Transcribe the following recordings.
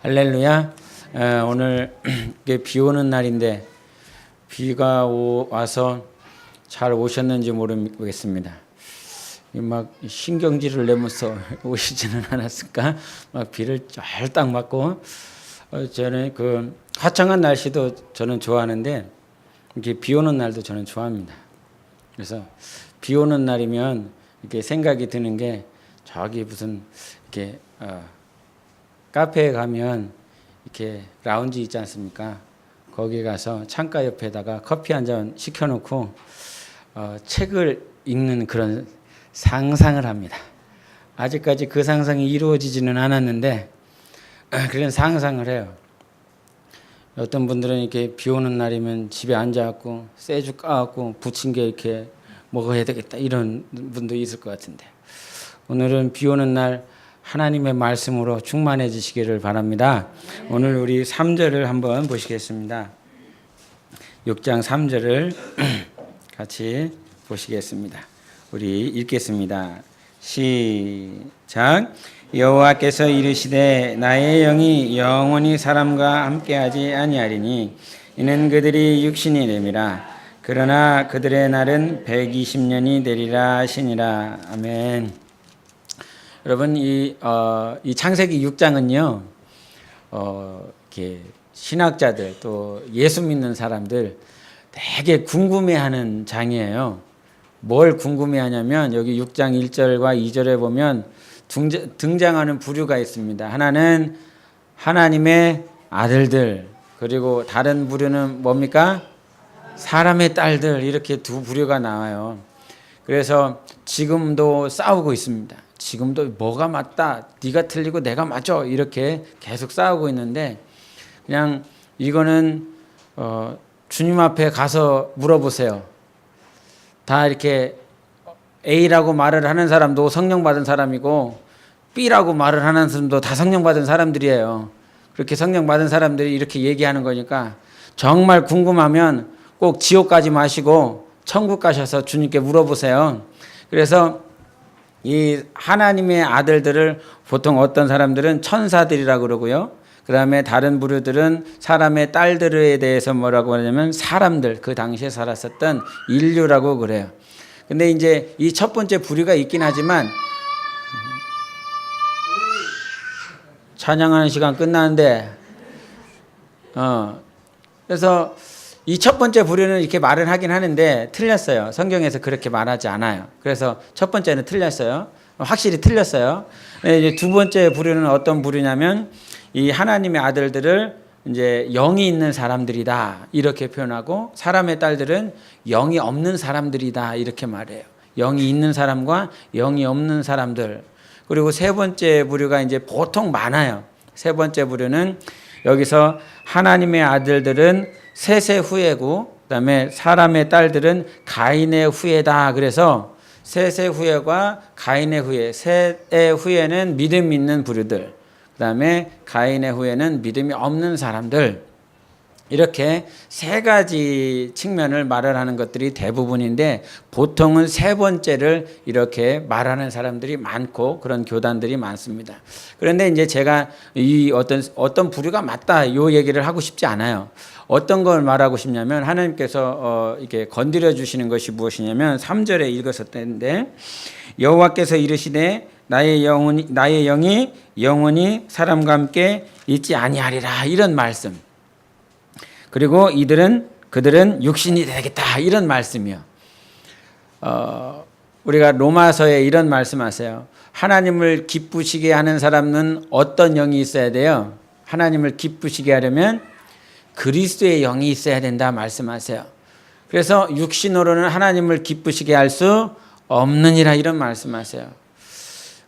할렐루야. 오늘 비 오는 날인데 비가 와서 잘 오셨는지 모르겠습니다. 막 신경질을 내면서 오시지는 않았을까? 막 비를 쫄딱 맞고 저는 그 화창한 날씨도 저는 좋아하는데 이렇게 비 오는 날도 저는 좋아합니다. 그래서 비 오는 날이면 이렇게 생각이 드는 게 저기 무슨 이렇게 카페에 가면 이렇게 라운지 있지 않습니까? 거기 가서 창가 옆에다가 커피 한 잔 시켜놓고 책을 읽는 그런 상상을 합니다. 아직까지 그 상상이 이루어지지는 않았는데 그런 상상을 해요. 어떤 분들은 이렇게 비 오는 날이면 집에 앉아갖고 쇠죽 까갖고 부침개 이렇게 먹어야 되겠다 이런 분도 있을 것 같은데 오늘은 비 오는 날 하나님의 말씀으로 충만해지시기를 바랍니다. 오늘 우리 3절을 한번 보시겠습니다. 6장 3절을 같이 보시겠습니다. 우리 읽겠습니다. 시작. 여호와께서 이르시되 나의 영이 영원히 사람과 함께하지 아니하리니 이는 그들이 육신이 됨이라. 그러나 그들의 날은 120년이 되리라 하시니라. 아멘. 여러분 이 창세기 6장은요 이렇게 신학자들 또 예수 믿는 사람들 되게 궁금해하는 장이에요. 뭘 궁금해하냐면 여기 6장 1절과 2절에 보면 등장하는 부류가 있습니다. 하나는 하나님의 아들들, 그리고 다른 부류는 뭡니까? 사람의 딸들, 이렇게 두 부류가 나와요. 그래서 지금도 싸우고 있습니다. 지금도 뭐가 맞다, 네가 틀리고 내가 맞아, 이렇게 계속 싸우고 있는데 그냥 이거는 주님 앞에 가서 물어보세요. 다 이렇게 A라고 말을 하는 사람도 성령 받은 사람이고 B라고 말을 하는 사람도 다 성령 받은 사람들이에요. 그렇게 성령 받은 사람들이 이렇게 얘기하는 거니까 정말 궁금하면 꼭 지옥 가지 마시고 천국 가셔서 주님께 물어보세요. 그래서 이 하나님의 아들들을 보통 어떤 사람들은 천사들이라고 그러고요. 그 다음에 다른 부류들은 사람의 딸들에 대해서 뭐라고 하냐면 사람들, 그 당시에 살았었던 인류라고 그래요. 근데 이제 이 첫 번째 부류가 있긴 하지만 찬양하는 시간 끝나는데 그래서 이 첫 번째 부류는 이렇게 말을 하긴 하는데 틀렸어요. 성경에서 그렇게 말하지 않아요. 그래서 첫 번째는 틀렸어요. 확실히 틀렸어요. 이제 두 번째 부류는 어떤 부류냐면 이 하나님의 아들들을 이제 영이 있는 사람들이다 이렇게 표현하고 사람의 딸들은 영이 없는 사람들이다 이렇게 말해요. 영이 있는 사람과 영이 없는 사람들. 그리고 세 번째 부류가 이제 보통 많아요. 세 번째 부류는 여기서 하나님의 아들들은 셋의 후예고 그다음에 사람의 딸들은 가인의 후예다. 그래서 셋의 후예와 가인의 후예, 셋의 후예는 믿음 있는 부류들, 그다음에 가인의 후예는 믿음이 없는 사람들, 이렇게 세 가지 측면을 말을 하는 것들이 대부분인데 보통은 세 번째를 이렇게 말하는 사람들이 많고 그런 교단들이 많습니다. 그런데 이제 제가 이 어떤 부류가 맞다 요 얘기를 하고 싶지 않아요. 어떤 걸 말하고 싶냐면 하나님께서 이렇게 건드려 주시는 것이 무엇이냐면 3절에 읽었었는데 여호와께서 이르시되 나의 영이 영원히 사람과 함께 있지 아니하리라 이런 말씀. 그리고 그들은 육신이 되겠다 이런 말씀이요. 우리가 로마서에 이런 말씀하세요. 하나님을 기쁘시게 하는 사람은 어떤 영이 있어야 돼요? 하나님을 기쁘시게 하려면 그리스도의 영이 있어야 된다 말씀하세요. 그래서 육신으로는 하나님을 기쁘시게 할 수 없느니라 이런 말씀하세요.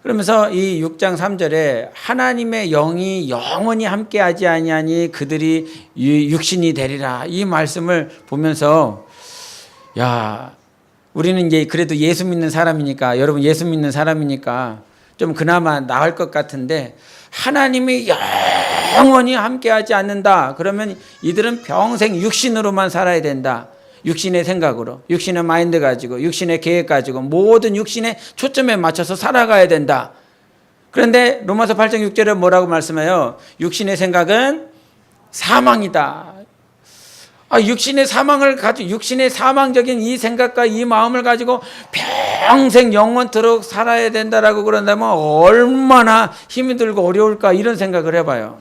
그러면서 이 6장 3절에 하나님의 영이 영원히 함께하지 아니하니 그들이 육신이 되리라 이 말씀을 보면서 야, 우리는 이제 그래도 예수 믿는 사람이니까, 여러분 예수 믿는 사람이니까 좀 그나마 나을 것 같은데 하나님이 영원히 함께하지 않는다 그러면 이들은 평생 육신으로만 살아야 된다. 육신의 생각으로, 육신의 마인드 가지고, 육신의 계획 가지고 모든 육신의 초점에 맞춰서 살아가야 된다. 그런데 로마서 8장 6절에 뭐라고 말씀해요? 육신의 생각은 사망이다. 육신의 사망을 가지고, 육신의 사망적인 이 생각과 이 마음을 가지고 평생 영원토록 살아야 된다라고 그런다면 얼마나 힘이 들고 어려울까, 이런 생각을 해봐요.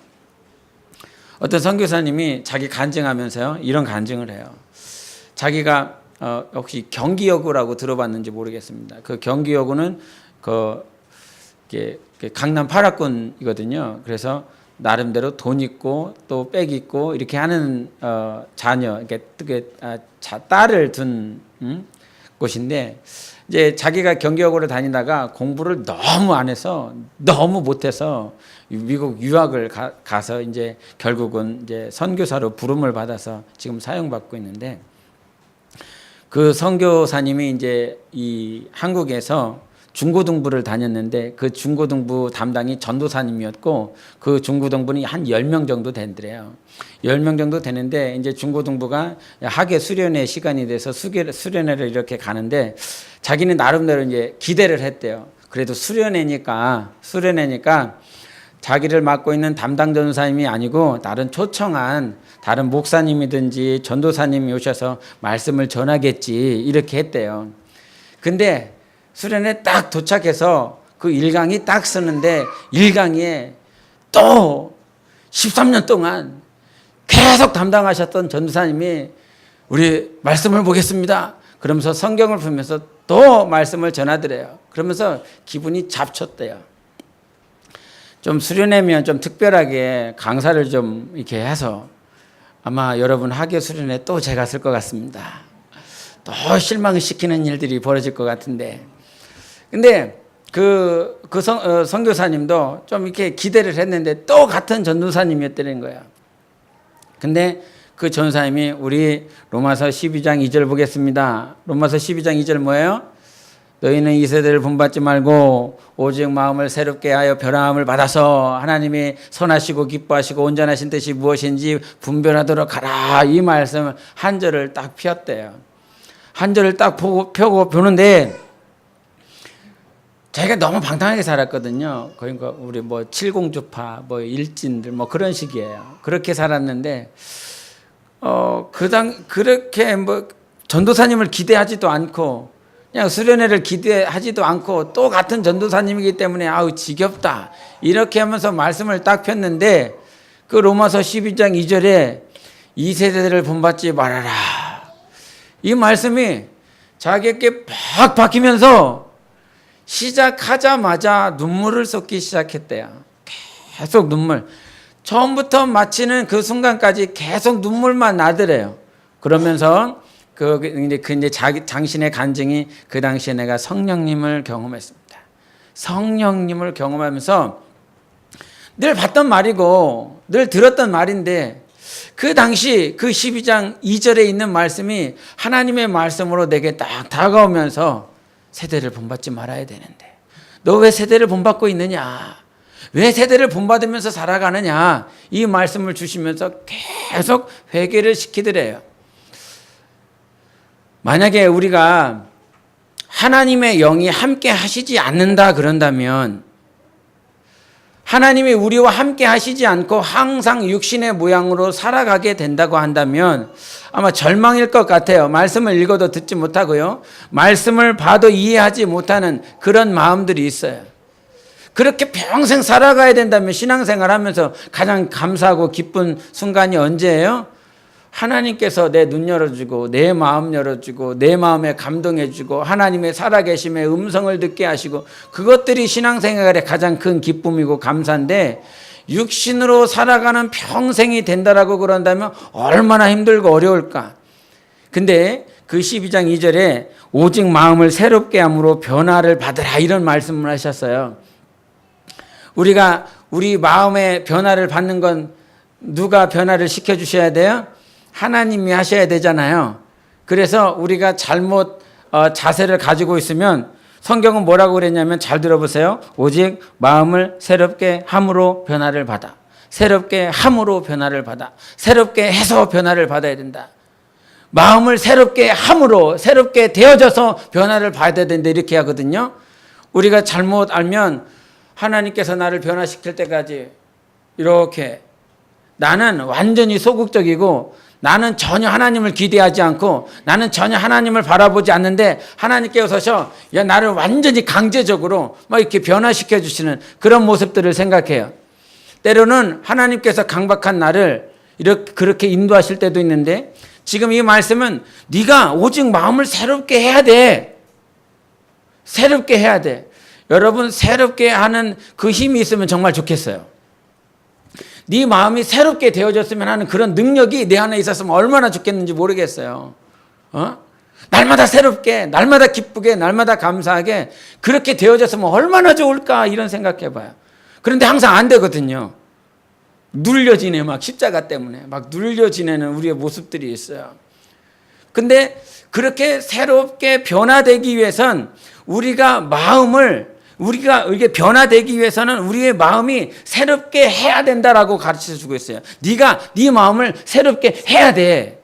어떤 선교사님이 자기 간증하면서요, 이런 간증을 해요. 자기가 혹시 경기여고라고 들어봤는지 모르겠습니다. 그 경기여고는 강남 8학군이거든요. 그래서 나름대로 돈 있고 또 백 있고 이렇게 하는 자녀, 딸을 둔 곳인데, 이제 자기가 경기여고를 다니다가 공부를 너무 안 해서, 너무 못해서 미국 유학을 가서 이제 결국은 이제 선교사로 부름을 받아서 지금 사용받고 있는데, 그 선교사님이 이제 이 한국에서 중고등부를 다녔는데 그 중고등부 담당이 전도사님이었고, 그 중고등부는 한 10명 정도 된대요. 10명 정도 되는데 이제 중고등부가 학예 수련회 시간이 돼서 수련회를 이렇게 가는데, 자기는 나름대로 이제 기대를 했대요. 그래도 수련회니까 자기를 맡고 있는 담당 전도사님이 아니고 다른 초청한 다른 목사님이든지 전도사님이 오셔서 말씀을 전하겠지, 이렇게 했대요. 근데 수련회 딱 도착해서 그 1강이 딱 쓰는데, 1강에 또 13년 동안 계속 담당하셨던 전도사님이 우리 말씀을 보겠습니다 그러면서 성경을 보면서 또 말씀을 전하더래요. 그러면서 기분이 잡쳤대요. 좀 수련회면 좀 특별하게 강사를 좀 이렇게 해서 아마 여러분 학예 수련회 또 제가 쓸 것 같습니다. 또 실망시키는 일들이 벌어질 것 같은데, 근데 선교사님도 좀 이렇게 기대를 했는데 또 같은 전도사님이었다는 거예요. 근데 그 전도사님이 우리 로마서 12장 2절 보겠습니다. 로마서 12장 2절 뭐예요? 너희는 이 세대를 본받지 말고 오직 마음을 새롭게 하여 변화함을 받아서 하나님이 선하시고 기뻐하시고 온전하신 뜻이 무엇인지 분별하도록 하라. 이 말씀을 한 절을 딱 폈대요. 한 절을 딱 펴고 보는데, 자기가 너무 방탕하게 살았거든요. 그러니까 우리 뭐 칠공주파, 뭐 일진들 뭐 그런 식이에요. 그렇게 살았는데, 그렇게 뭐 전도사님을 기대하지도 않고 그냥 수련회를 기대하지도 않고 또 같은 전도사님이기 때문에 아우 지겹다, 이렇게 하면서 말씀을 딱 폈는데, 그 로마서 12장 2절에 이 세대들을 본받지 말아라, 이 말씀이 자기에게 팍 박히면서 시작하자마자 눈물을 쏟기 시작했대요. 계속 눈물. 처음부터 마치는 그 순간까지 계속 눈물만 나더래요. 그러면서 당신의 간증이 그 당시에 내가 성령님을 경험했습니다. 성령님을 경험하면서 늘 봤던 말이고 늘 들었던 말인데, 그 당시 그 12장 2절에 있는 말씀이 하나님의 말씀으로 내게 딱 다가오면서 세대를 본받지 말아야 되는데 너 왜 세대를 본받고 있느냐, 왜 세대를 본받으면서 살아가느냐, 이 말씀을 주시면서 계속 회개를 시키더래요. 만약에 우리가 하나님의 영이 함께 하시지 않는다 그런다면, 하나님이 우리와 함께 하시지 않고 항상 육신의 모양으로 살아가게 된다고 한다면 아마 절망일 것 같아요. 말씀을 읽어도 듣지 못하고요, 말씀을 봐도 이해하지 못하는 그런 마음들이 있어요. 그렇게 평생 살아가야 된다면 신앙생활 하면서 가장 감사하고 기쁜 순간이 언제예요? 하나님께서 내 눈 열어주고 내 마음 열어주고 내 마음에 감동해주고 하나님의 살아계심의 음성을 듣게 하시고, 그것들이 신앙생활의 가장 큰 기쁨이고 감사인데, 육신으로 살아가는 평생이 된다라고 그런다면 얼마나 힘들고 어려울까. 근데 그 12장 2절에 오직 마음을 새롭게 함으로 변화를 받으라, 이런 말씀을 하셨어요. 우리가 우리 마음의 변화를 받는 건 누가 변화를 시켜주셔야 돼요? 하나님이 하셔야 되잖아요. 그래서 우리가 잘못 자세를 가지고 있으면 성경은 뭐라고 그랬냐면, 잘 들어보세요. 오직 마음을 새롭게 함으로 변화를 받아. 새롭게 함으로 변화를 받아. 새롭게 해서 변화를 받아야 된다. 마음을 새롭게 함으로, 새롭게 되어져서 변화를 받아야 된다, 이렇게 하거든요. 우리가 잘못 알면 하나님께서 나를 변화시킬 때까지 이렇게 나는 완전히 소극적이고 나는 전혀 하나님을 기대하지 않고 나는 전혀 하나님을 바라보지 않는데 하나님께서 야 나를 완전히 강제적으로 막 이렇게 변화시켜 주시는 그런 모습들을 생각해요. 때로는 하나님께서 강박한 나를 이렇게 그렇게 인도하실 때도 있는데 지금 이 말씀은 네가 오직 마음을 새롭게 해야 돼. 새롭게 해야 돼. 여러분 새롭게 하는 그 힘이 있으면 정말 좋겠어요. 네 마음이 새롭게 되어졌으면 하는 그런 능력이 내 안에 있었으면 얼마나 좋겠는지 모르겠어요. 날마다 새롭게, 날마다 기쁘게, 날마다 감사하게 그렇게 되어졌으면 얼마나 좋을까 이런 생각해봐요. 그런데 항상 안 되거든요. 눌려 지내 막 십자가 때문에 막 눌려 지내는 우리의 모습들이 있어요. 근데 그렇게 새롭게 변화되기 위해선 우리가 이게 변화되기 위해서는 우리의 마음이 새롭게 해야 된다라고 가르쳐 주고 있어요. 네가 네 마음을 새롭게 해야 돼.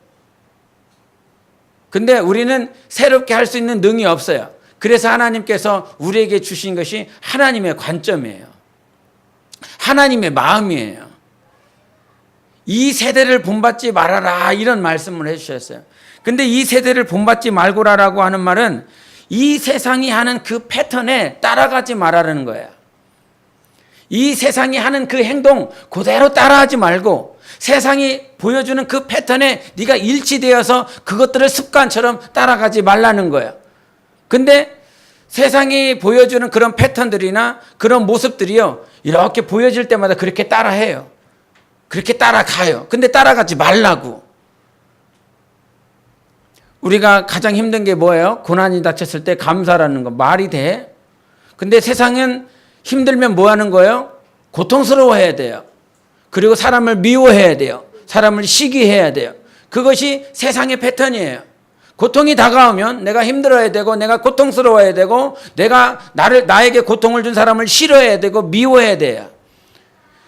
근데 우리는 새롭게 할 수 있는 능이 없어요. 그래서 하나님께서 우리에게 주신 것이 하나님의 관점이에요. 하나님의 마음이에요. 이 세대를 본받지 말아라 이런 말씀을 해주셨어요. 근데 이 세대를 본받지 말고라라고 하는 말은 이 세상이 하는 그 패턴에 따라가지 말라는 거예요. 이 세상이 하는 그 행동 그대로 따라하지 말고 세상이 보여주는 그 패턴에 네가 일치되어서 그것들을 습관처럼 따라가지 말라는 거예요. 근데 세상이 보여주는 그런 패턴들이나 그런 모습들이요 이렇게 보여질 때마다 그렇게 따라해요. 그렇게 따라가요. 근데 따라가지 말라고. 우리가 가장 힘든 게 뭐예요? 고난이 닥쳤을 때 감사라는 거 말이 돼? 근데 세상은 힘들면 뭐 하는 거예요? 고통스러워해야 돼요. 그리고 사람을 미워해야 돼요. 사람을 시기해야 돼요. 그것이 세상의 패턴이에요. 고통이 다가오면 내가 힘들어야 되고 내가 고통스러워야 되고 내가 나에게 고통을 준 사람을 싫어해야 되고 미워해야 돼요.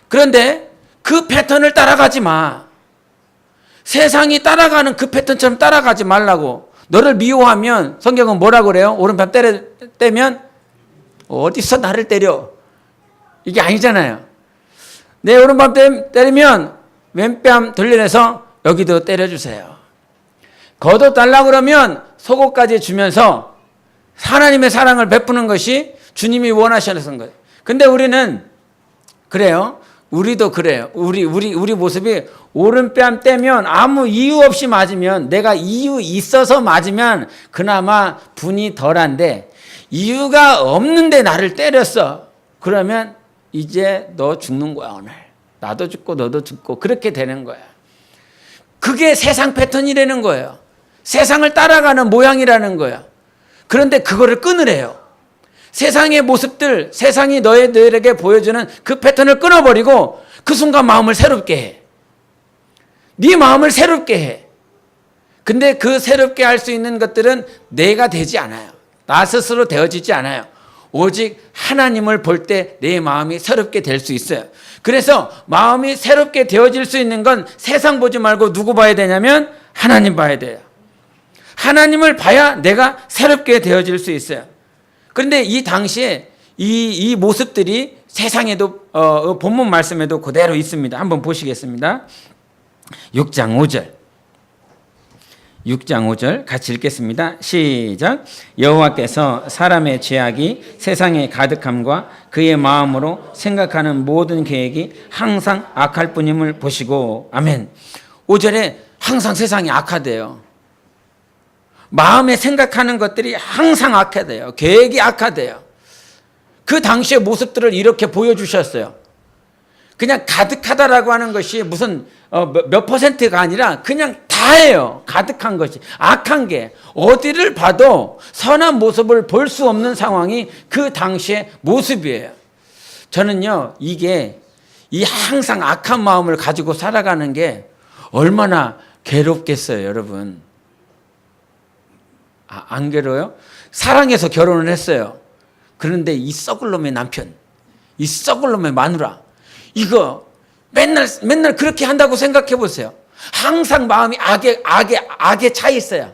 그런데 그 패턴을 따라가지 마. 세상이 따라가는 그 패턴처럼 따라가지 말라고. 너를 미워하면 성경은 뭐라고 그래요? 오른편 때면 어디서 나를 때려? 이게 아니잖아요. 내 오른편 때리면 왼뺨 돌려내서 여기도 때려주세요. 걷어달라고 그러면 속옷까지 주면서 하나님의 사랑을 베푸는 것이 주님이 원하시는 거예요. 근데 우리는 그래요. 우리도 그래요. 우리 모습이 오른뺨 떼면 아무 이유 없이 맞으면 내가 이유 있어서 맞으면 그나마 분이 덜한데 이유가 없는데 나를 때렸어. 그러면 이제 너 죽는 거야 오늘. 나도 죽고 너도 죽고 그렇게 되는 거야. 그게 세상 패턴이라는 거예요. 세상을 따라가는 모양이라는 거야. 그런데 그거를 끊으래요. 세상의 모습들, 세상이 너희들에게 보여주는 그 패턴을 끊어버리고 그 순간 마음을 새롭게 해. 네 마음을 새롭게 해. 근데 그 새롭게 할 수 있는 것들은 내가 되지 않아요. 나 스스로 되어지지 않아요. 오직 하나님을 볼 때 내 마음이 새롭게 될 수 있어요. 그래서 마음이 새롭게 되어질 수 있는 건 세상 보지 말고 누구 봐야 되냐면 하나님 봐야 돼요. 하나님을 봐야 내가 새롭게 되어질 수 있어요. 그런데 이 당시에 이 모습들이 세상에도 본문 말씀에도 그대로 있습니다. 한번 보시겠습니다. 6장 5절 같이 읽겠습니다. 시작. 여호와께서 사람의 죄악이 세상에 가득함과 그의 마음으로 생각하는 모든 계획이 항상 악할 뿐임을 보시고. 아멘. 5절에 항상 세상이 악하대요. 마음에 생각하는 것들이 항상 악하대요. 계획이 악하대요. 그 당시의 모습들을 이렇게 보여주셨어요. 그냥 가득하다라고 하는 것이 무슨 몇 퍼센트가 아니라 그냥 다예요. 가득한 것이. 악한 게 어디를 봐도 선한 모습을 볼 수 없는 상황이 그 당시의 모습이에요. 저는요 이게 이 항상 악한 마음을 가지고 살아가는 게 얼마나 괴롭겠어요 여러분. 안 괴로워요? 사랑해서 결혼을 했어요. 그런데 이 썩을 놈의 남편, 이 썩을 놈의 마누라, 이거 맨날 그렇게 한다고 생각해 보세요. 항상 마음이 악에 차 있어요.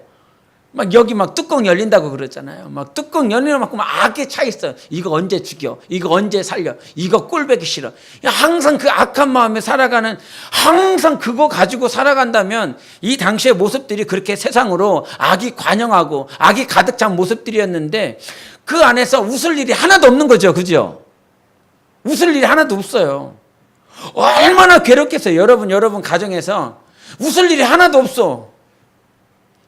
막 여기 막 뚜껑 열린다고 그러잖아요. 막 뚜껑 열리는 만큼 악에 차 있어. 이거 언제 죽여? 이거 언제 살려? 이거 꼴보기 싫어. 항상 그 악한 마음에 살아가는, 항상 그거 가지고 살아간다면 이 당시의 모습들이 그렇게 세상으로 악이 관영하고 악이 가득 찬 모습들이었는데 그 안에서 웃을 일이 하나도 없는 거죠. 그죠? 웃을 일이 하나도 없어요. 얼마나 괴롭겠어요. 여러분 가정에서 웃을 일이 하나도 없어.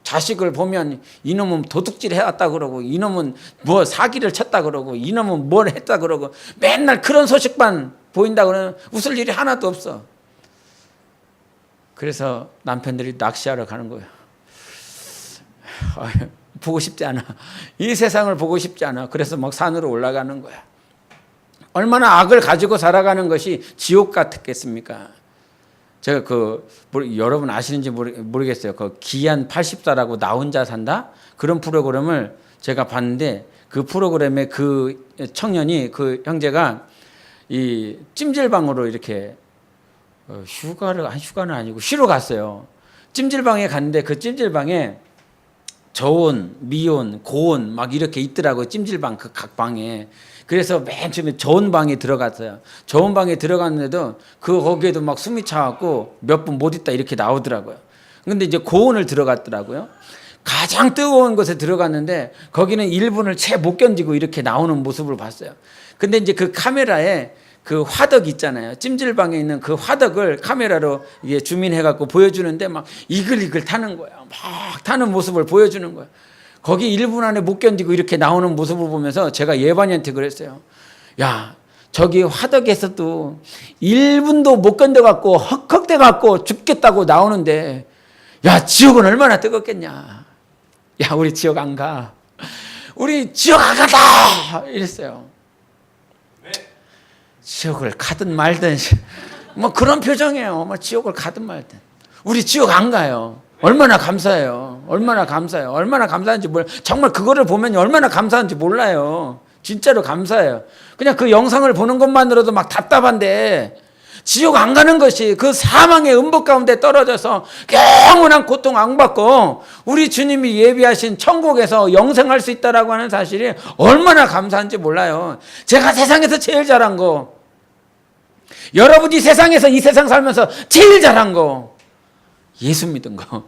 자식을 보면 이놈은 도둑질 해왔다 그러고, 이놈은 뭐 사기를 쳤다 그러고, 이놈은 뭘 했다 그러고, 맨날 그런 소식만 보인다 그러면 웃을 일이 하나도 없어. 그래서 남편들이 낚시하러 가는 거예요. 보고 싶지 않아. 이 세상을 보고 싶지 않아. 그래서 막 산으로 올라가는 거야. 얼마나 악을 가지고 살아가는 것이 지옥 같겠습니까? 제가 여러분 아시는지 모르겠어요. 그 기한 80사라고 나 혼자 산다? 그런 프로그램을 제가 봤는데 그 프로그램에 그 청년이, 그 형제가 이 찜질방으로 이렇게 휴가는 아니고 쉬러 갔어요. 찜질방에 갔는데 그 찜질방에 저온, 미온, 고온 막 이렇게 있더라고요. 찜질방 그 각 방에. 그래서 맨 처음에 저온 방에 들어갔어요. 저온 방에 들어갔는데도 거기에도 막 숨이 차갖고 몇 분 못 있다 이렇게 나오더라고요. 근데 이제 고온을 들어갔더라고요. 가장 뜨거운 곳에 들어갔는데 거기는 1분을 채 못 견디고 이렇게 나오는 모습을 봤어요. 근데 이제 그 카메라에 그 화덕 있잖아요. 찜질방에 있는 그 화덕을 카메라로 이게 주민해갖고 보여주는데 막 이글이글 타는 거야. 막 타는 모습을 보여주는 거야. 거기 1분 안에 못 견디고 이렇게 나오는 모습을 보면서 제가 예반이한테 그랬어요. 야, 저기 화덕에서도 1분도 못 견뎌갖고 헉헉대갖고 죽겠다고 나오는데, 야, 지옥은 얼마나 뜨겁겠냐. 야, 우리 지옥 안 가. 우리 지옥 안 간다! 이랬어요. 지옥을 가든 말든 뭐 그런 표정이에요. 뭐 지옥을 가든 말든. 우리 지옥 안 가요. 얼마나 감사해요. 얼마나 감사해요. 얼마나 감사한지 정말 그거를 보면 얼마나 감사한지 몰라요. 진짜로 감사해요. 그냥 그 영상을 보는 것만으로도 막 답답한데 지옥 안 가는 것이 그 사망의 음복 가운데 떨어져서 영원한 고통 안 받고 우리 주님이 예비하신 천국에서 영생할 수 있다라고 하는 사실이 얼마나 감사한지 몰라요. 제가 세상에서 제일 잘한 거, 여러분이 세상에서 이 세상 살면서 제일 잘한 거, 예수 믿은 거.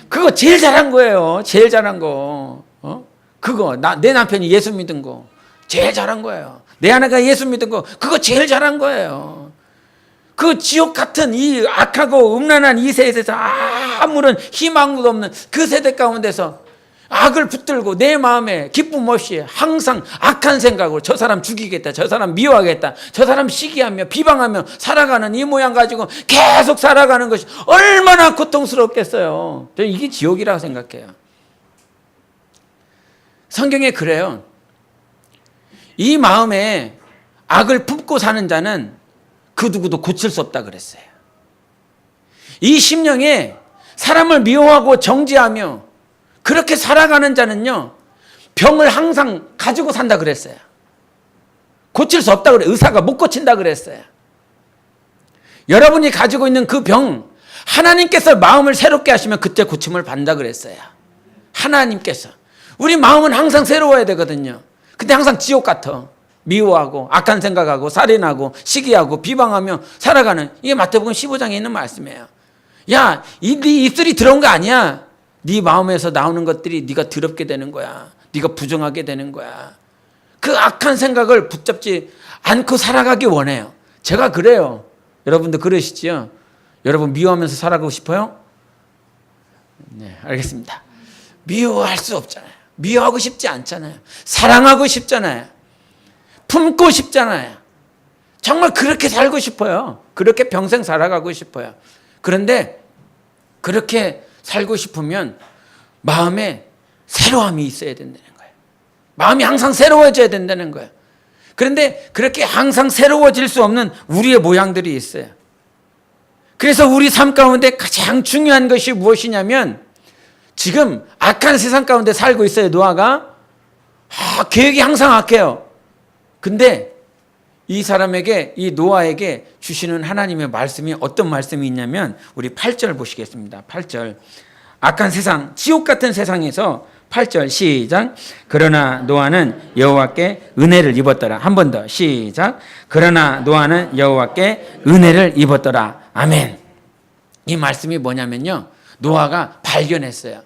그거 제일 잘한 거예요. 제일 잘한 거. 그거 내 남편이 예수 믿은 거 제일 잘한 거예요. 내 아내가 예수 믿은 거 그거 제일 잘한 거예요. 그 지옥 같은 이 악하고 음란한 이 세대에서 아무런 희망도 없는 그 세대 가운데서 악을 붙들고 내 마음에 기쁨 없이 항상 악한 생각으로 저 사람 죽이겠다, 저 사람 미워하겠다, 저 사람 시기하며 비방하며 살아가는 이 모양 가지고 계속 살아가는 것이 얼마나 고통스럽겠어요. 저는 이게 지옥이라고 생각해요. 성경에 그래요. 이 마음에 악을 품고 사는 자는 그 누구도 고칠 수 없다 그랬어요. 이 심령에 사람을 미워하고 정죄하며 그렇게 살아가는 자는요, 병을 항상 가지고 산다 그랬어요. 고칠 수 없다 그래요. 의사가 못 고친다 그랬어요. 여러분이 가지고 있는 그 병, 하나님께서 마음을 새롭게 하시면 그때 고침을 받는다 그랬어요. 하나님께서. 우리 마음은 항상 새로워야 되거든요. 근데 항상 지옥 같아. 미워하고 악한 생각하고 살인하고 시기하고 비방하며 살아가는, 이게 마태복음 15장에 있는 말씀이에요. 야, 네 입술이 들어온 거 아니야. 네 마음에서 나오는 것들이 네가 더럽게 되는 거야. 네가 부정하게 되는 거야. 그 악한 생각을 붙잡지 않고 살아가기 원해요. 제가 그래요. 여러분도 그러시지요? 여러분 미워하면서 살아가고 싶어요? 네, 알겠습니다. 미워할 수 없잖아요. 미워하고 싶지 않잖아요. 사랑하고 싶잖아요. 품고 싶잖아요. 정말 그렇게 살고 싶어요. 그렇게 평생 살아가고 싶어요. 그런데 그렇게 살고 싶으면 마음에 새로움이 있어야 된다는 거예요. 마음이 항상 새로워져야 된다는 거예요. 그런데 그렇게 항상 새로워질 수 없는 우리의 모양들이 있어요. 그래서 우리 삶 가운데 가장 중요한 것이 무엇이냐면, 지금 악한 세상 가운데 살고 있어요. 노아가 계획이 항상 악해요. 근데 이 사람에게, 이 노아에게 주시는 하나님의 말씀이 어떤 말씀이 있냐면, 우리 8절 보시겠습니다. 8절 악한 세상, 지옥 같은 세상에서 8절 시작. 그러나 노아는 여호와께 은혜를 입었더라. 한 번 더 시작. 그러나 노아는 여호와께 은혜를 입었더라. 아멘. 이 말씀이 뭐냐면요, 노아가 발견했어요.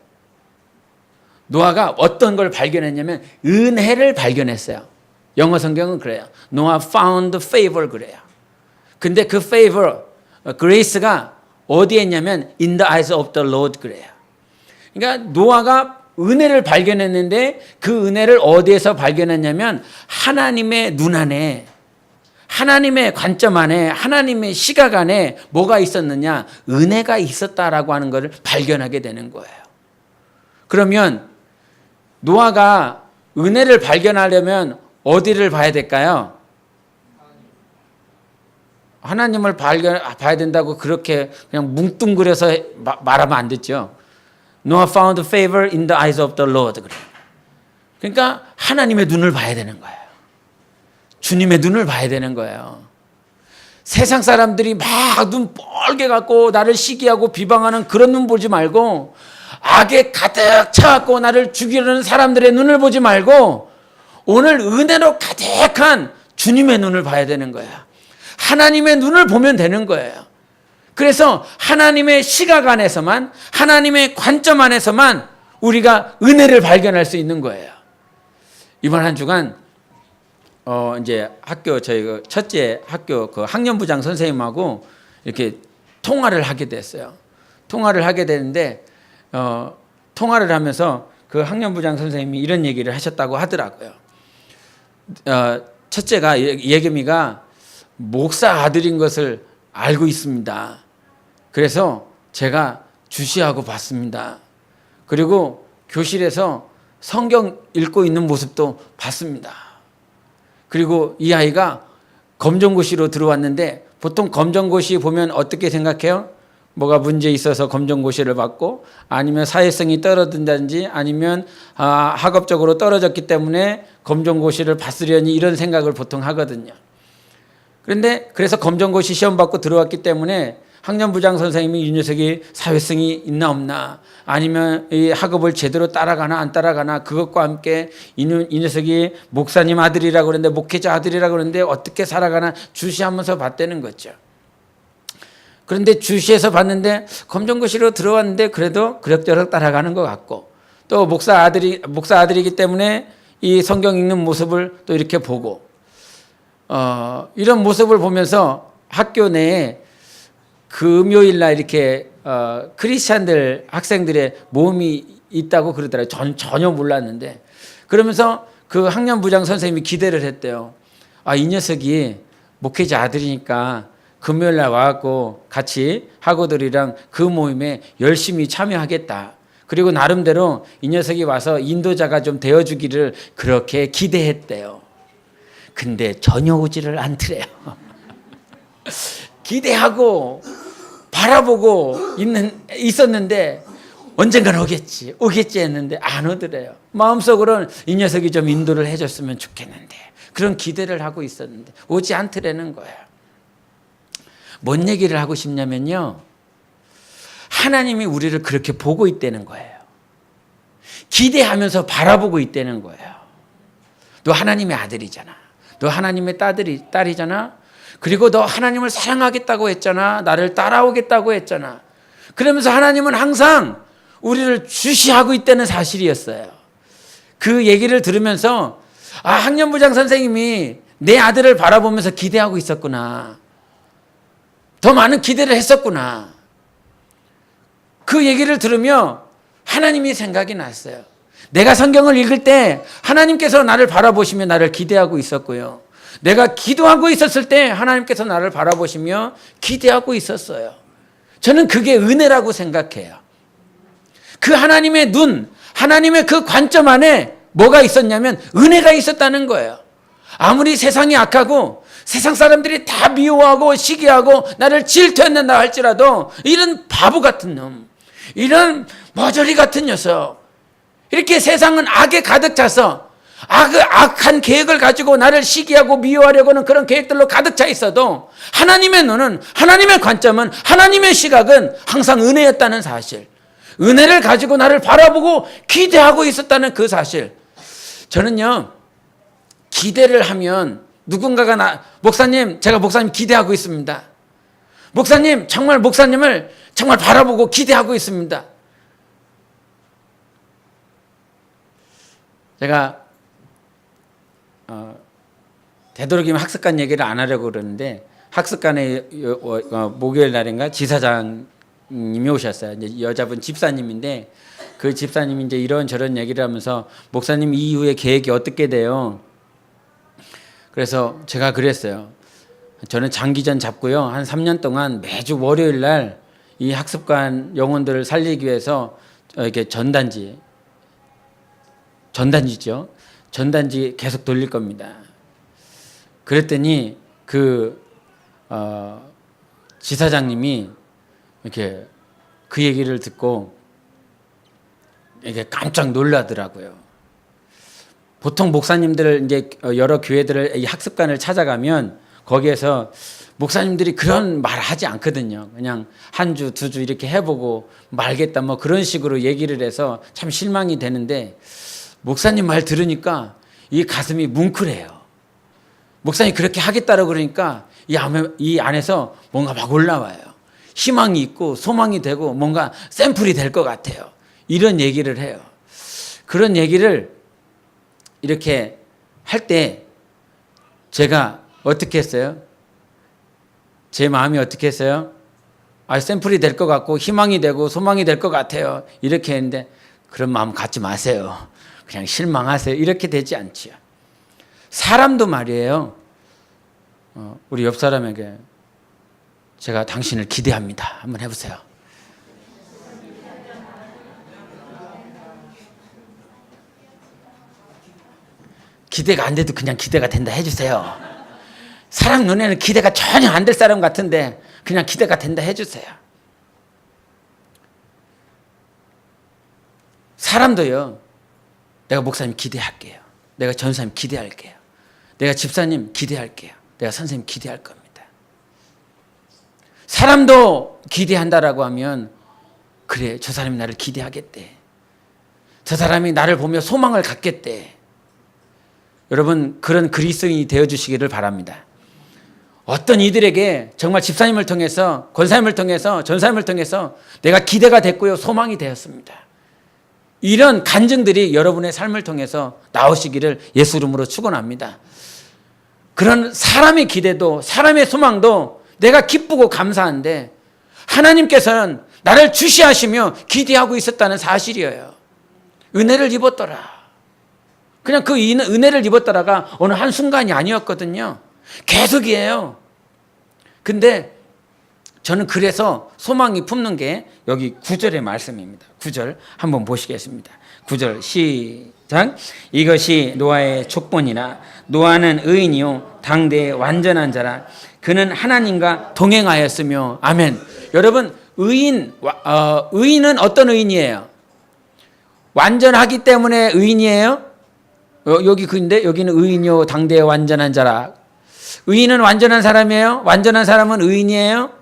노아가 어떤 걸 발견했냐면 은혜를 발견했어요. 영어 성경은 그래요. 노아 found favor 그래요. 근데 그 favor, grace가 어디에 있냐면 in the eyes of the Lord 그래요. 그러니까 노아가 은혜를 발견했는데 그 은혜를 어디에서 발견했냐면 하나님의 눈 안에, 하나님의 관점 안에, 하나님의 시각 안에 뭐가 있었느냐? 은혜가 있었다라고 하는 것을 발견하게 되는 거예요. 그러면 노아가 은혜를 발견하려면 어디를 봐야 될까요? 하나님을 봐야 된다고 그렇게 그냥 뭉뚱그려서 말하면 안 됐죠. Noah found favor in the eyes of the Lord. 그러니까 하나님의 눈을 봐야 되는 거예요. 주님의 눈을 봐야 되는 거예요. 세상 사람들이 막 눈 뻘게 갖고 나를 시기하고 비방하는 그런 눈 보지 말고, 악에 가득 차갖고 나를 죽이려는 사람들의 눈을 보지 말고 오늘 은혜로 가득한 주님의 눈을 봐야 되는 거야. 하나님의 눈을 보면 되는 거예요. 그래서 하나님의 시각 안에서만, 하나님의 관점 안에서만 우리가 은혜를 발견할 수 있는 거예요. 이번 한 주간 이제 학교, 저희 그 첫째 학교 그 학년부장 선생님하고 이렇게 통화를 하게 됐어요. 통화를 하게 되는데 통화를 하면서 그 학년부장 선생님이 이런 얘기를 하셨다고 하더라고요. 첫째가, 예겸이가 목사 아들인 것을 알고 있습니다. 그래서 제가 주시하고 봤습니다. 그리고 교실에서 성경 읽고 있는 모습도 봤습니다. 그리고 이 아이가 검정고시로 들어왔는데, 보통 검정고시 보면 어떻게 생각해요? 뭐가 문제 있어서 검정고시를 받고, 아니면 사회성이 떨어진다든지, 아니면 학업적으로 떨어졌기 때문에 검정고시를 받으려니, 이런 생각을 보통 하거든요. 그런데 그래서 검정고시 시험 받고 들어왔기 때문에 학년부장 선생님이 이 녀석이 사회성이 있나 없나, 아니면 이 학업을 제대로 따라가나 안 따라가나, 그것과 함께 이 녀석이 목사님 아들이라고 그러는데, 목회자 아들이라고 그러는데 어떻게 살아가나 주시하면서 봤다는 거죠. 그런데 주시해서 봤는데 검정고시로 들어왔는데 그래도 그럭저럭 따라가는 것 같고, 또 목사 아들이기 때문에 이 성경 읽는 모습을 또 이렇게 보고, 이런 모습을 보면서 학교 내에 금요일 날 이렇게 크리스찬들 학생들의 모임이 있다고 그러더라고요. 전 전혀 몰랐는데, 그러면서 그 학년부장 선생님이 기대를 했대요. 이 녀석이 목회자 아들이니까 금요일 날 와갖고 같이 학우들이랑 그 모임에 열심히 참여하겠다. 그리고 나름대로 이 녀석이 와서 인도자가 좀 되어주기를 그렇게 기대했대요. 근데 전혀 오지를 않더래요. 기대하고 바라보고 있었는데 언젠간 오겠지 했는데 안 오더래요. 마음속으로는 이 녀석이 좀 인도를 해줬으면 좋겠는데, 그런 기대를 하고 있었는데 오지 않더라는 거예요. 뭔 얘기를 하고 싶냐면요, 하나님이 우리를 그렇게 보고 있다는 거예요. 기대하면서 바라보고 있다는 거예요. 너 하나님의 아들이잖아. 너 하나님의 딸이잖아. 그리고 너 하나님을 사랑하겠다고 했잖아. 나를 따라오겠다고 했잖아. 그러면서 하나님은 항상 우리를 주시하고 있다는 사실이었어요. 그 얘기를 들으면서 학년부장 선생님이 내 아들을 바라보면서 기대하고 있었구나. 더 많은 기대를 했었구나. 그 얘기를 들으며 하나님이 생각이 났어요. 내가 성경을 읽을 때 하나님께서 나를 바라보시며 나를 기대하고 있었고요. 내가 기도하고 있었을 때 하나님께서 나를 바라보시며 기대하고 있었어요. 저는 그게 은혜라고 생각해요. 그 하나님의 눈, 하나님의 그 관점 안에 뭐가 있었냐면 은혜가 있었다는 거예요. 아무리 세상이 악하고 세상 사람들이 다 미워하고 시기하고 나를 질투한다 할지라도, 이런 바보 같은 놈, 이런 머저리 같은 녀석, 이렇게 세상은 악에 가득 차서 악한 계획을 가지고 나를 시기하고 미워하려고 하는 그런 계획들로 가득 차 있어도, 하나님의 눈은, 하나님의 관점은, 하나님의 시각은 항상 은혜였다는 사실. 은혜를 가지고 나를 바라보고 기대하고 있었다는 그 사실. 저는요, 기대를 하면 누군가가 목사님, 제가 목사님 기대하고 있습니다. 목사님, 정말 목사님을 정말 바라보고 기대하고 있습니다. 제가 되도록이면 학습관 얘기를 안 하려고 그러는데 학습관에 목요일 날인가 지사장님이 오셨어요. 이제 여자분 집사님인데 그 집사님이 이제 이런저런 얘기를 하면서 목사님 이후에 계획이 어떻게 돼요? 그래서 제가 그랬어요. 저는 장기전 잡고요. 한 3년 동안 매주 월요일 날 이 학습관 영혼들을 살리기 위해서 이렇게 전단지죠. 전단지 계속 돌릴 겁니다. 그랬더니 그 지사장님이 이렇게 그 얘기를 듣고 이게 깜짝 놀라더라고요. 보통 목사님들 이제 여러 교회들을 이 학습관을 찾아가면 거기에서 목사님들이 그런 말 하지 않거든요. 그냥 한 주, 두 주 이렇게 해보고 말겠다 뭐 그런 식으로 얘기를 해서 참 실망이 되는데 목사님 말 들으니까 이 가슴이 뭉클해요. 목사님이 그렇게 하겠다고 그러니까 이 안에서 뭔가 막 올라와요. 희망이 있고 소망이 되고 뭔가 샘플이 될 것 같아요. 이런 얘기를 해요. 그런 얘기를 이렇게 할 때 제가 어떻게 했어요? 제 마음이 어떻게 했어요? 샘플이 될 것 같고 희망이 되고 소망이 될 것 같아요. 이렇게 했는데 그런 마음 갖지 마세요. 그냥 실망하세요. 이렇게 되지 않지요. 사람도 말이에요. 우리 옆 사람에게 제가 당신을 기대합니다. 한번 해보세요. 기대가 안 돼도 그냥 기대가 된다 해주세요. 사람 눈에는 기대가 전혀 안 될 사람 같은데 그냥 기대가 된다 해주세요. 사람도요. 내가 목사님 기대할게요. 내가 전사님 기대할게요. 내가 집사님 기대할게요. 내가 선생님 기대할 겁니다. 사람도 기대한다라고 하면 그래, 저 사람이 나를 기대하겠대. 저 사람이 나를 보며 소망을 갖겠대. 여러분, 그런 그리스도인이 되어주시기를 바랍니다. 어떤 이들에게 정말 집사님을 통해서, 권사님을 통해서, 전사님을 통해서 내가 기대가 됐고요, 소망이 되었습니다. 이런 간증들이 여러분의 삶을 통해서 나오시기를 예수 이름으로 축원합니다. 그런 사람의 기대도, 사람의 소망도 내가 기쁘고 감사한데 하나님께서는 나를 주시하시며 기대하고 있었다는 사실이에요. 은혜를 입었더라. 그냥 그 은혜를 입었더라가 어느 한순간이 아니었거든요. 계속이에요. 근데 저는 그래서 소망이 품는 게 여기 9절의 말씀입니다. 9절 한번 보시겠습니다. 9절 시작. 이것이 노아의 족본이라. 노아는 의인이요 당대의 완전한 자라. 그는 하나님과 동행하였으며. 아멘. 여러분, 의인은 어떤 의인이에요? 완전하기 때문에 의인이에요? 여기 근데 여기는 의인이요 당대의 완전한 자라. 의인은 완전한 사람이에요? 완전한 사람은 의인이에요?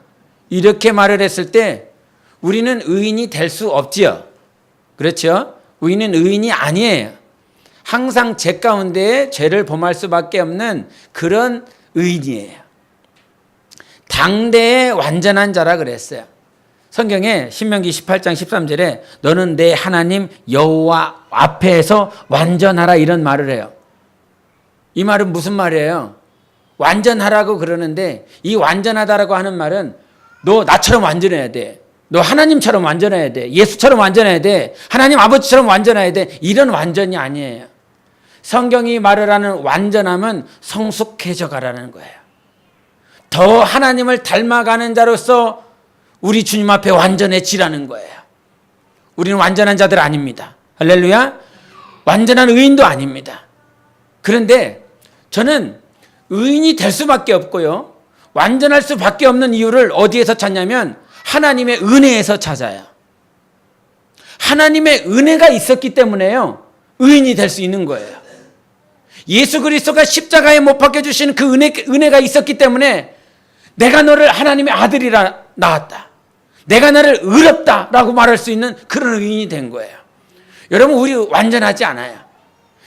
이렇게 말을 했을 때 우리는 의인이 될 수 없지요. 그렇죠? 우리는 의인이 아니에요. 항상 죄 가운데 죄를 범할 수밖에 없는 그런 의인이에요. 당대의 완전한 자라 그랬어요. 성경에 신명기 18장 13절에 너는 내 하나님 여호와 앞에서 완전하라 이런 말을 해요. 이 말은 무슨 말이에요? 완전하라고 그러는데 이 완전하다라고 하는 말은 너 나처럼 완전해야 돼. 너 하나님처럼 완전해야 돼. 예수처럼 완전해야 돼. 하나님 아버지처럼 완전해야 돼. 이런 완전이 아니에요. 성경이 말을 하는 완전함은 성숙해져 가라는 거예요. 더 하나님을 닮아가는 자로서 우리 주님 앞에 완전해지라는 거예요. 우리는 완전한 자들 아닙니다. 할렐루야. 완전한 의인도 아닙니다. 그런데 저는 의인이 될 수밖에 없고요. 완전할 수밖에 없는 이유를 어디에서 찾냐면 하나님의 은혜에서 찾아요. 하나님의 은혜가 있었기 때문에요. 의인이 될 수 있는 거예요. 예수 그리스도가 십자가에 못 박혀 주신 그 은혜가 있었기 때문에 내가 너를 하나님의 아들이라 낳았다. 내가 나를 의롭다라고 말할 수 있는 그런 의인이 된 거예요. 여러분, 우리 완전하지 않아요.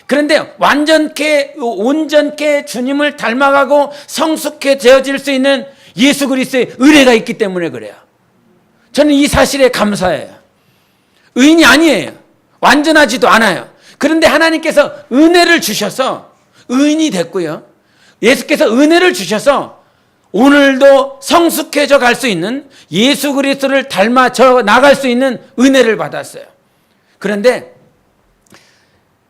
그런데 온전케 주님을 닮아가고 성숙해 되어질 수 있는 예수 그리스도의 의뢰가 있기 때문에 그래요. 저는 이 사실에 감사해요. 의인이 아니에요. 완전하지도 않아요. 그런데 하나님께서 은혜를 주셔서 의인이 됐고요. 예수께서 은혜를 주셔서 오늘도 성숙해져 갈 수 있는, 예수 그리스도를 닮아져 나갈 수 있는 은혜를 받았어요. 그런데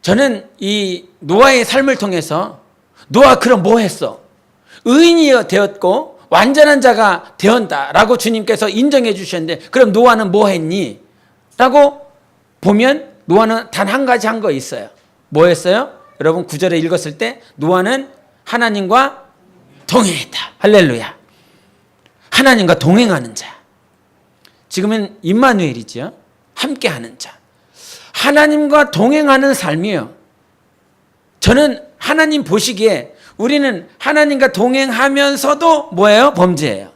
저는 이 노아의 삶을 통해서 노아 그럼 뭐 했어? 의인이 되었고 완전한 자가 되었다라고 주님께서 인정해 주셨는데, 그럼 노아는 뭐 했니? 라고 보면 노아는 단 한 가지 한 거 있어요. 뭐 했어요? 여러분 9절에 읽었을 때 노아는 하나님과 동행했다. 할렐루야. 하나님과 동행하는 자. 지금은 임마누엘이죠. 함께하는 자. 하나님과 동행하는 삶이에요. 저는 하나님 보시기에 우리는 하나님과 동행하면서도 뭐예요? 범죄예요.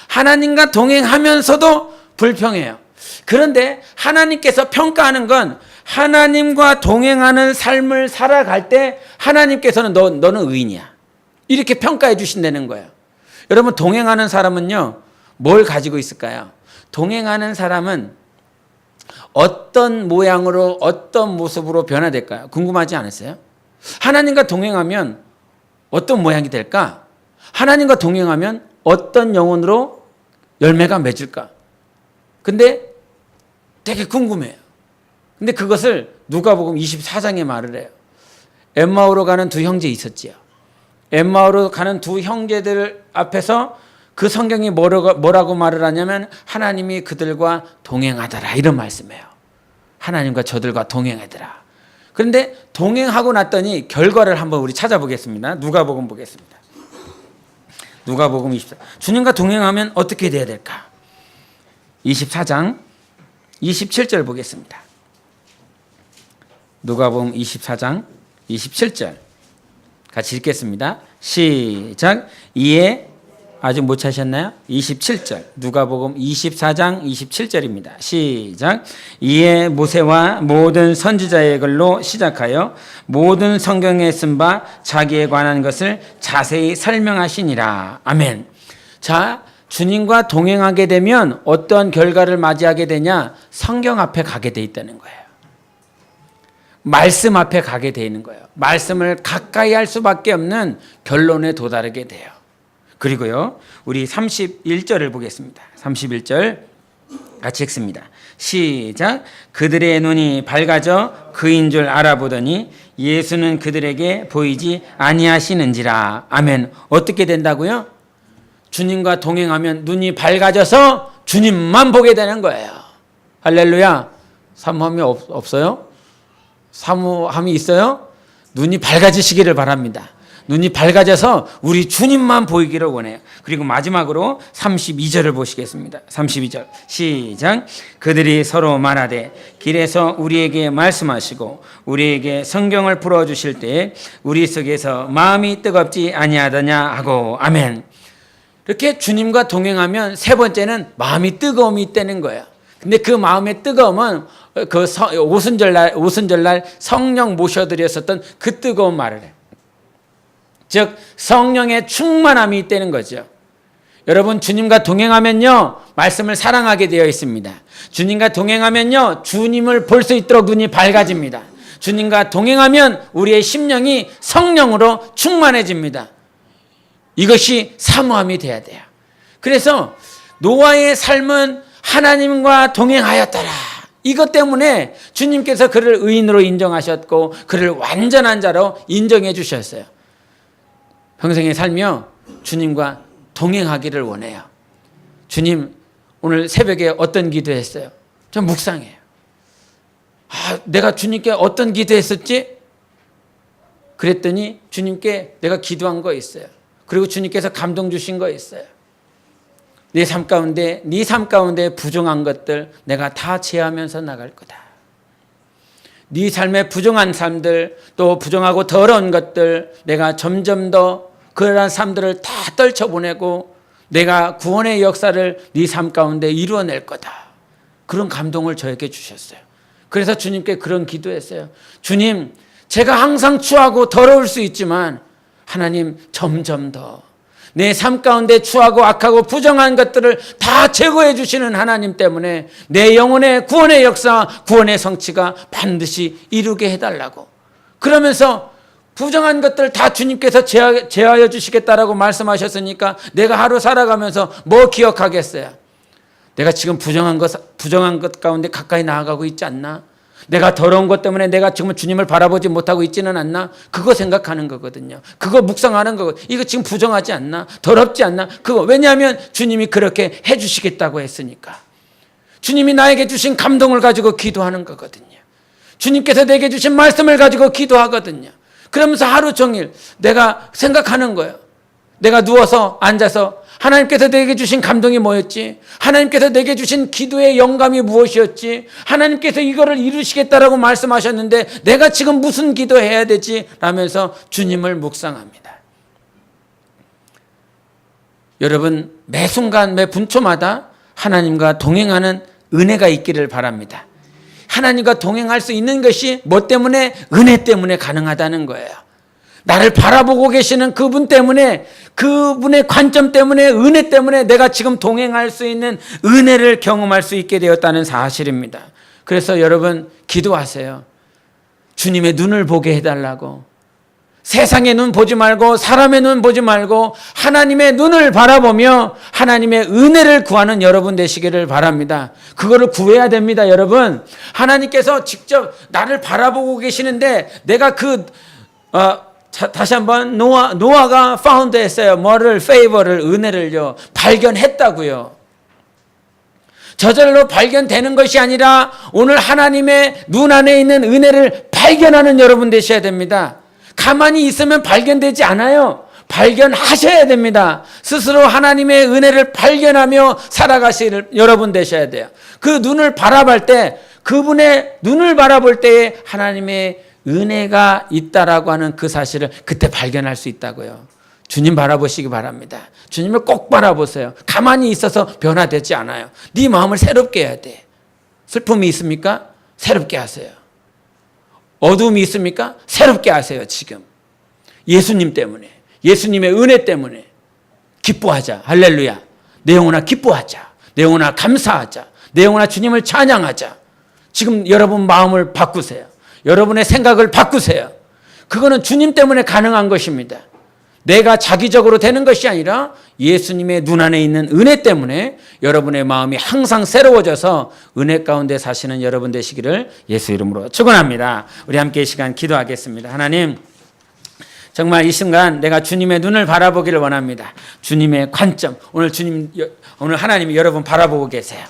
하나님과 동행하면서도 불평해요. 그런데 하나님께서 평가하는 건 하나님과 동행하는 삶을 살아갈 때 하나님께서는 너는 의인이야, 이렇게 평가해 주신다는 거예요. 여러분, 동행하는 사람은요, 뭘 가지고 있을까요? 동행하는 사람은 어떤 모양으로, 어떤 모습으로 변화될까요? 궁금하지 않으세요? 하나님과 동행하면 어떤 모양이 될까? 하나님과 동행하면 어떤 영혼으로 열매가 맺을까? 근데 되게 궁금해요. 근데 그것을 누가복음 24장에 말을 해요. 엠마오로 가는 두 형제 있었지요. 엠마오로 가는 두 형제들 앞에서 그 성경이 뭐라고 말을 하냐면 하나님이 그들과 동행하더라, 이런 말씀이에요. 하나님과 저들과 동행하더라. 그런데 동행하고 났더니 결과를 한번 우리 찾아보겠습니다. 누가복음 보겠습니다. 누가복음 24. 주님과 동행하면 어떻게 돼야 될까? 24장 27절 보겠습니다. 누가복음 24장 27절 같이 읽겠습니다. 시작. 이에 아직 못 찾으셨나요? 27절. 누가복음 24장 27절입니다. 시작. 이에 모세와 모든 선지자의 글로 시작하여 모든 성경에 쓴 바 자기에 관한 것을 자세히 설명하시니라. 아멘. 자, 주님과 동행하게 되면 어떤 결과를 맞이하게 되냐? 성경 앞에 가게 돼 있다는 거예요. 말씀 앞에 가게 돼 있는 거예요. 말씀을 가까이 할 수밖에 없는 결론에 도달하게 돼요. 그리고요, 우리 31절을 보겠습니다. 31절 같이 읽습니다. 시작. 그들의 눈이 밝아져 그인 줄 알아보더니 예수는 그들에게 보이지 아니하시는지라. 아멘. 어떻게 된다고요? 주님과 동행하면 눈이 밝아져서 주님만 보게 되는 거예요. 할렐루야. 사모함이 없어요? 사모함이 있어요? 눈이 밝아지시기를 바랍니다. 눈이 밝아져서 우리 주님만 보이기를 원해요. 그리고 마지막으로 32절을 보시겠습니다. 32절 시작. 그들이 서로 말하되 길에서 우리에게 말씀하시고 우리에게 성경을 풀어주실 때에 우리 속에서 마음이 뜨겁지 아니하더냐 하고. 아멘. 이렇게 주님과 동행하면 세 번째는 마음이 뜨거움이 있다는 거예요. 근데 그 마음의 뜨거움은 그 오순절날 성령 모셔드렸었던 그 뜨거운 말을 해요. 즉 성령의 충만함이 있다는 거죠. 여러분, 주님과 동행하면요 말씀을 사랑하게 되어 있습니다. 주님과 동행하면요 주님을 볼 수 있도록 눈이 밝아집니다. 주님과 동행하면 우리의 심령이 성령으로 충만해집니다. 이것이 사모함이 돼야 돼요. 그래서 노아의 삶은 하나님과 동행하였더라. 이것 때문에 주님께서 그를 의인으로 인정하셨고 그를 완전한 자로 인정해 주셨어요. 평생에 살며 주님과 동행하기를 원해요. 주님, 오늘 새벽에 어떤 기도했어요? 좀 묵상해요. 내가 주님께 어떤 기도했었지? 그랬더니 주님께 내가 기도한 거 있어요. 그리고 주님께서 감동 주신 거 있어요. 네 삶 가운데 부정한 것들 내가 다 제하면서 나갈 거다. 네 삶의 부정한 삶들, 또 부정하고 더러운 것들 내가 점점 더 그러한 삶들을 다 떨쳐보내고 내가 구원의 역사를 네 삶 가운데 이루어낼 거다. 그런 감동을 저에게 주셨어요. 그래서 주님께 그런 기도했어요. 주님, 제가 항상 추하고 더러울 수 있지만 하나님 점점 더 내 삶 가운데 추하고 악하고 부정한 것들을 다 제거해 주시는 하나님 때문에 내 영혼의 구원의 역사, 구원의 성취가 반드시 이루게 해달라고. 그러면서 부정한 것들 다 주님께서 제하여 주시겠다라고 말씀하셨으니까 내가 하루 살아가면서 뭐 기억하겠어요? 내가 지금 부정한 것 가운데 가까이 나아가고 있지 않나? 내가 더러운 것 때문에 내가 지금 주님을 바라보지 못하고 있지는 않나? 그거 생각하는 거거든요. 그거 묵상하는 거거든요. 이거 지금 부정하지 않나? 더럽지 않나? 그거 왜냐하면 주님이 그렇게 해주시겠다고 했으니까. 주님이 나에게 주신 감동을 가지고 기도하는 거거든요. 주님께서 내게 주신 말씀을 가지고 기도하거든요. 그러면서 하루 종일 내가 생각하는 거예요. 내가 누워서 앉아서 하나님께서 내게 주신 감동이 뭐였지? 하나님께서 내게 주신 기도의 영감이 무엇이었지? 하나님께서 이거를 이루시겠다라고 말씀하셨는데 내가 지금 무슨 기도해야 되지? 라면서 주님을 묵상합니다. 여러분, 매 순간 매 분초마다 하나님과 동행하는 은혜가 있기를 바랍니다. 하나님과 동행할 수 있는 것이 뭐 때문에? 은혜 때문에 가능하다는 거예요. 나를 바라보고 계시는 그분 때문에, 그분의 관점 때문에, 은혜 때문에 내가 지금 동행할 수 있는 은혜를 경험할 수 있게 되었다는 사실입니다. 그래서 여러분 기도하세요. 주님의 눈을 보게 해달라고. 세상의 눈 보지 말고 사람의 눈 보지 말고 하나님의 눈을 바라보며 하나님의 은혜를 구하는 여러분 되시기를 바랍니다. 그거를 구해야 됩니다, 여러분. 하나님께서 직접 나를 바라보고 계시는데 내가 다시 한번 노아가 파운드 했어요. 뭐를? 페이버를, 은혜를요. 발견했다고요. 저절로 발견되는 것이 아니라 오늘 하나님의 눈 안에 있는 은혜를 발견하는 여러분 되셔야 됩니다. 가만히 있으면 발견되지 않아요. 발견하셔야 됩니다. 스스로 하나님의 은혜를 발견하며 살아가실 여러분 되셔야 돼요. 그 눈을 바라볼 때, 그분의 눈을 바라볼 때에 하나님의 은혜가 있다라고 하는 그 사실을 그때 발견할 수 있다고요. 주님 바라보시기 바랍니다. 주님을 꼭 바라보세요. 가만히 있어서 변화되지 않아요. 네 마음을 새롭게 해야 돼. 슬픔이 있습니까? 새롭게 하세요. 어두움이 있습니까? 새롭게 하세요. 지금 예수님 때문에, 예수님의 은혜 때문에 기뻐하자. 할렐루야. 내 영혼아 기뻐하자. 내 영혼아 감사하자. 내 영혼아 주님을 찬양하자. 지금 여러분 마음을 바꾸세요. 여러분의 생각을 바꾸세요. 그거는 주님 때문에 가능한 것입니다. 내가 자기적으로 되는 것이 아니라 예수님의 눈 안에 있는 은혜 때문에 여러분의 마음이 항상 새로워져서 은혜 가운데 사시는 여러분 되시기를 예수 이름으로 축원합니다. 우리 함께 이 시간 기도하겠습니다. 하나님, 정말 이 순간 내가 주님의 눈을 바라보기를 원합니다. 주님의 관점, 오늘 하나님이 여러분 바라보고 계세요.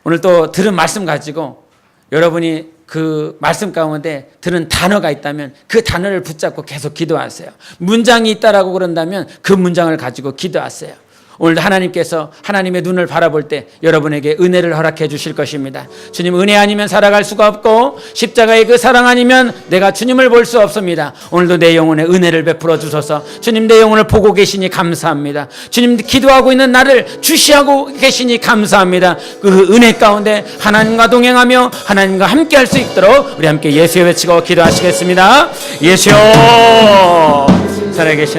오늘 또 들은 말씀 가지고 여러분이 그 말씀 가운데 들은 단어가 있다면 그 단어를 붙잡고 계속 기도하세요. 문장이 있다라고 그런다면 그 문장을 가지고 기도하세요. 오늘도 하나님께서 하나님의 눈을 바라볼 때 여러분에게 은혜를 허락해 주실 것입니다. 주님, 은혜 아니면 살아갈 수가 없고 십자가의 그 사랑 아니면 내가 주님을 볼 수 없습니다. 오늘도 내 영혼에 은혜를 베풀어 주소서. 주님, 내 영혼을 보고 계시니 감사합니다. 주님, 기도하고 있는 나를 주시하고 계시니 감사합니다. 그 은혜 가운데 하나님과 동행하며 하나님과 함께 할 수 있도록 우리 함께 예수여 외치고 기도하시겠습니다. 예수여 살아계신